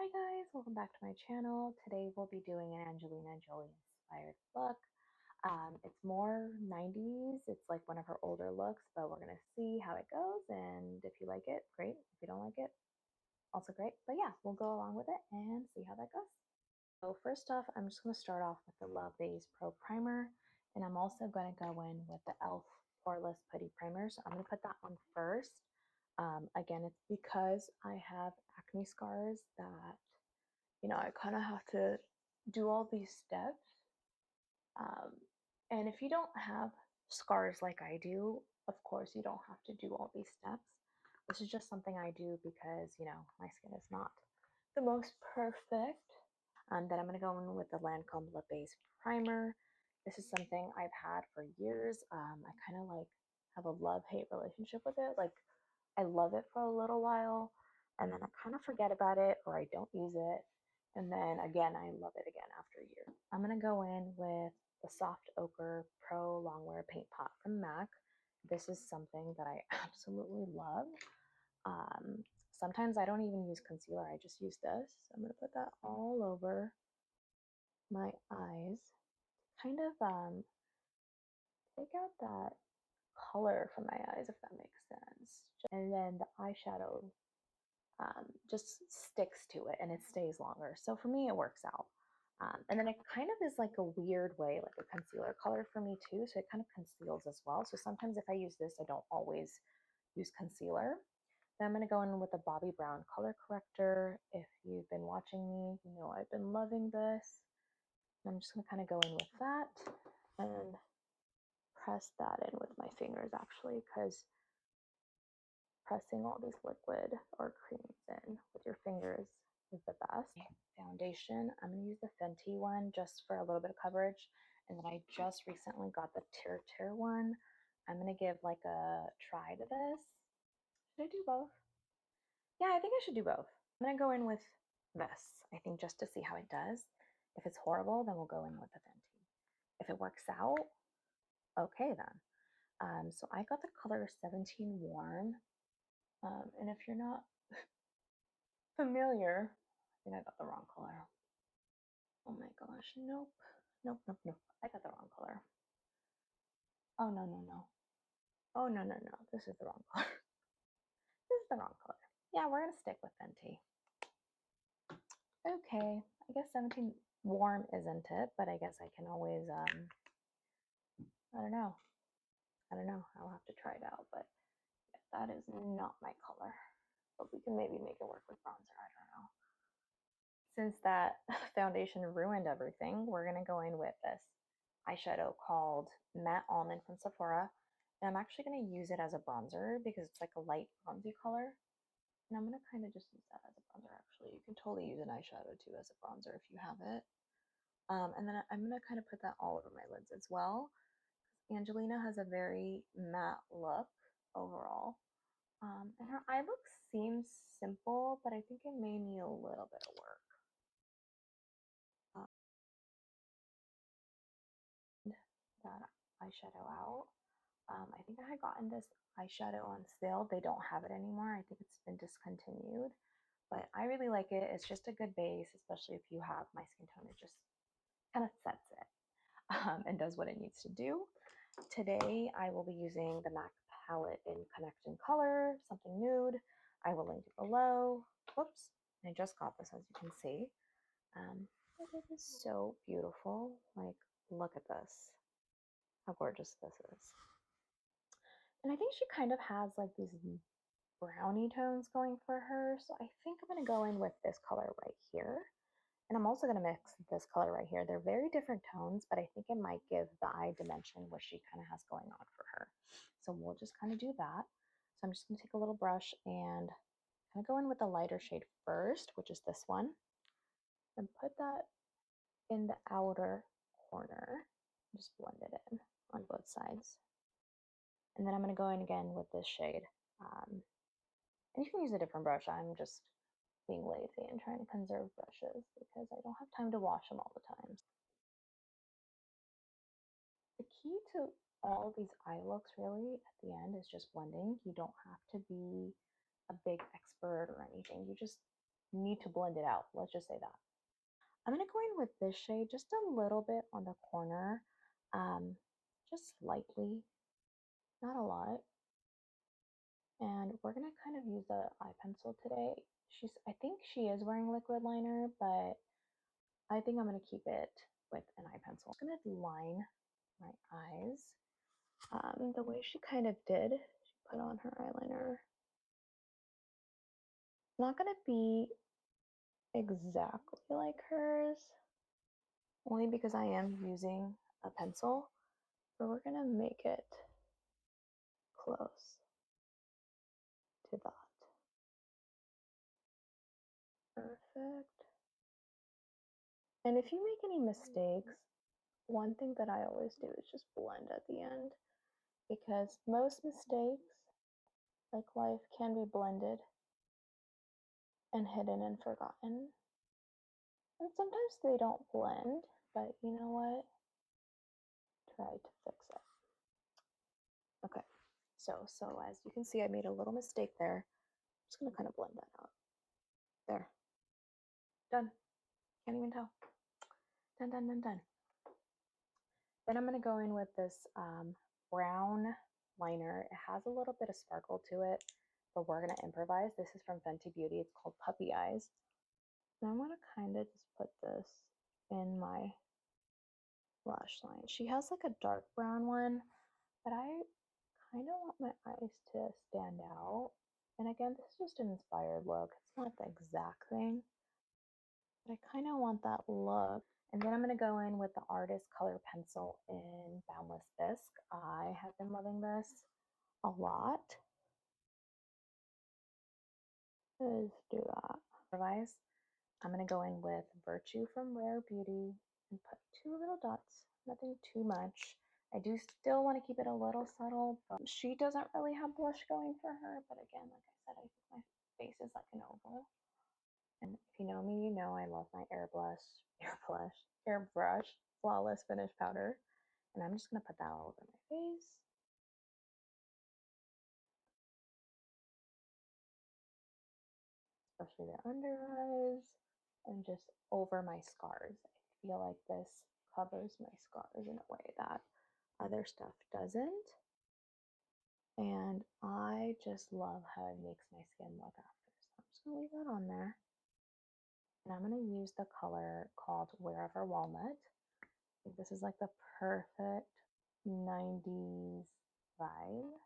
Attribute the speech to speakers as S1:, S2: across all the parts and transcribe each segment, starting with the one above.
S1: Hi guys, welcome back to my channel. Today we'll be doing an Angelina Jolie inspired look. It's more 90s, it's like one of her older looks, but we're gonna see how it goes, and if you like it, great. If you don't like it, also great. But yeah, we'll go along with it and see how that goes. So first off, I'm just gonna start off with the Love Base Pro Primer, and I'm also gonna go in with the e.l.f. Poreless Putty Primer. So I'm gonna put that on first. Again, it's because I have acne scars that I kind of have to do all these steps. And if you don't have scars like I do, of course, you don't have to do all these steps. This is just something I do because, my skin is not the most perfect. Then I'm going to go in with the Lancome Lip Base Primer. This is something I've had for years. I kind of like have a love-hate relationship with it. Like, I love it for a little while, and then I kind of forget about it or I don't use it. And then again, I love it again after a year. I'm going to go in with the Soft Ochre Pro Longwear Paint Pot from MAC. This is something that I absolutely love. Sometimes I don't even use concealer. I just use this. So I'm going to put that all over my eyes. Kind of take out that color from my eyes, if that makes sense. And then the eyeshadow just sticks to it and it stays longer. So for me, it works out. And then it kind of is like a weird way, like a concealer color for me too. So it kind of conceals as well. So sometimes if I use this, I don't always use concealer. Then I'm going to go in with the Bobbi Brown color corrector. If you've been watching me, you know I've been loving this. And I'm just going to kind of go in with that and press that in with my fingers actually, because pressing all these liquid or creams in with your fingers is the best. Foundation, I'm going to use the Fenty one just for a little bit of coverage. And then I just recently got the TirTir one. I'm going to give like a try to this. Should I do both? Yeah, I think I should do both. I'm going to go in with this, I think, just to see how it does. If it's horrible, then we'll go in with the Fenty. If it works out, okay then. So I got the color 17 Warm. And if you're not familiar, I think I got the wrong color. Oh my gosh, nope. Nope, nope, nope. I got the wrong color. Oh, no, no, no. Oh, no, no, no. This is the wrong color. This is the wrong color. Yeah, we're going to stick with Fenty. Okay, I guess 17 Warm isn't it, but I guess I can always, I don't know. I don't know. I'll have to try it out, but that is not my color. But we can maybe make it work with bronzer. I don't know. Since that foundation ruined everything, we're going to go in with this eyeshadow called Matte Almond from Sephora. And I'm actually going to use it as a bronzer because it's like a light bronzy color. And I'm going to kind of just use that as a bronzer, actually. You can totally use an eyeshadow too as a bronzer if you have it. And then I'm going to kind of put that all over my lids as well. Angelina has a very matte look overall. And her eye look seems simple, but I think it may need a little bit of work. That eyeshadow out. I think I had gotten this eyeshadow on sale. They don't have it anymore. I think it's been discontinued, but I really like it. It's just a good base, especially if you have my skin tone. It just kind of sets it and does what it needs to do. Today, I will be using the MAC palette in Connect in Color, something nude. I will link it below. Whoops, I just got this, as you can see. It is so beautiful. Like, look at this. How gorgeous this is. And I think she kind of has like these brownie tones going for her. So I think I'm going to go in with this color right here. And I'm also going to mix this color right here. They're very different tones, but I think it might give the eye dimension what she kind of has going on for her. So we'll just kind of do that. So I'm just going to take a little brush and kind of go in with the lighter shade first, which is this one. And put that in the outer corner. Just blend it in on both sides. And then I'm going to go in again with this shade. And you can use a different brush. I'm just being lazy and trying to conserve brushes because I don't have time to wash them all the time. The key to all these eye looks really at the end is just blending. You don't have to be a big expert or anything. You just need to blend it out. Let's just say that. I'm going to go in with this shade just a little bit on the corner, just slightly, not a lot. And we're going to kind of use the eye pencil today. I think she is wearing liquid liner, but I think I'm going to keep it with an eye pencil. I'm going to line my eyes the way she kind of did. She put on her eyeliner. It's not going to be exactly like hers, only because I am using a pencil, but we're going to make it close to that. Perfect. And if you make any mistakes, one thing that I always do is just blend at the end, because most mistakes, like life, can be blended and hidden and forgotten. And sometimes they don't blend, but you know what? Try to fix it. Okay, so as you can see, I made a little mistake there. I'm just gonna kind of blend that out. There. Done. Can't even tell. Done, done, done, done. Then I'm gonna go in with this brown liner. It has a little bit of sparkle to it, but we're gonna improvise. This is from Fenty Beauty. It's called Puppy Eyes. And I'm gonna kind of just put this in my lash line. She has like a dark brown one, but I kind of want my eyes to stand out. And again, this is just an inspired look. It's not the exact thing, but I kind of want that look. And then I'm going to go in with the Artist Color Pencil in Boundless Bisque. I have been loving this a lot. Let's do that. Otherwise, I'm going to go in with Virtue from Rare Beauty and put 2 little dots, nothing too much. I do still want to keep it a little subtle, but she doesn't really have blush going for her. But again, like I said, I think my face is like an oval. And if you know me, you know I love my airbrush, Flawless Finish Powder. And I'm just going to put that all over my face. Especially the under eyes and just over my scars. I feel like this covers my scars in a way that other stuff doesn't. And I just love how it makes my skin look after. So I'm just going to leave that on there. And I'm going to use the color called Wherever Walnut. I think this is like the perfect 90s vibe.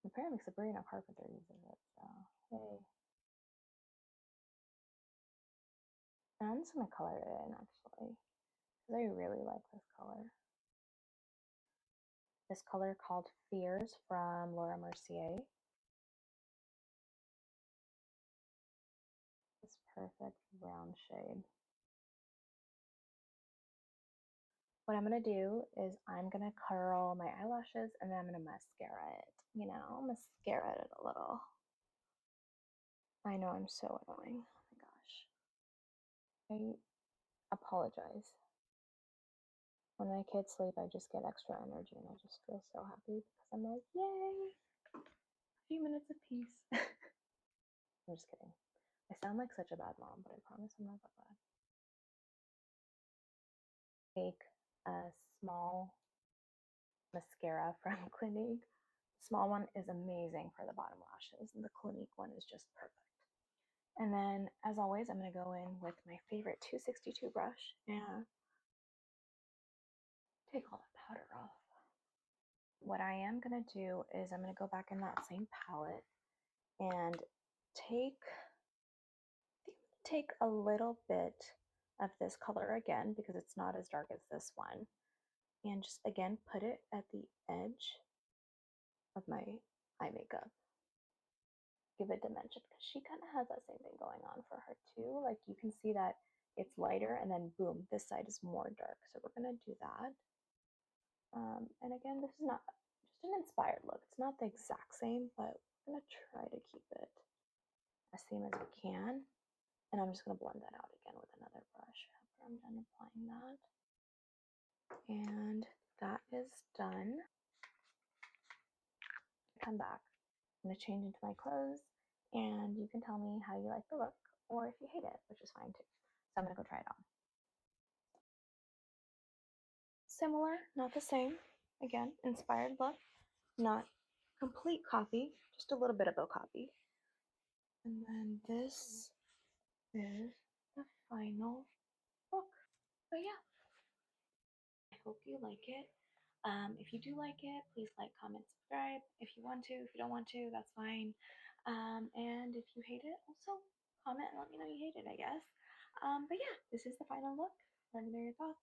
S1: Apparently Sabrina Carpenter uses it, so hey. And I'm just going to color it in actually, because I really like this color. This color called Fears from Laura Mercier. This perfect brown shade. What I'm going to do is I'm going to curl my eyelashes and then I'm going to mascara it, mascara it a little. I know I'm so annoying. Oh my gosh. I apologize. When my kids sleep, I just get extra energy and I just feel so happy because I'm like, yay, a few minutes of peace. I'm just kidding. I sound like such a bad mom, but I promise I'm not that bad. Take a small mascara from Clinique. The small one is amazing for the bottom lashes, and the Clinique one is just perfect. And then, as always, I'm going to go in with my favorite 262 brush and take all that powder off. What I am going to do is I'm going to go back in that same palette and take a little bit of this color again, because it's not as dark as this one, and just again put it at the edge of my eye makeup. Give it dimension, because she kind of has that same thing going on for her too. Like you can see that it's lighter and then boom, this side is more dark. So we're going to do that. And again, this is not just an inspired look. It's not the exact same, but we're going to try to keep it as same as we can. And I'm just going to blend that out again with another brush after I'm done applying that. And that is done. Come back. I'm going to change into my clothes and you can tell me how you like the look or if you hate it, which is fine too. So I'm gonna go try it on. Similar, not the same. Again, inspired look, not complete copy, just a little bit of a copy. And then this is the final look. But yeah, I hope you like it. If you do like it, please like, comment, subscribe. If you want to, if you don't want to, that's fine. And if you hate it, also comment and let me know you hate it, I guess. But yeah, this is the final look. Let me know your thoughts.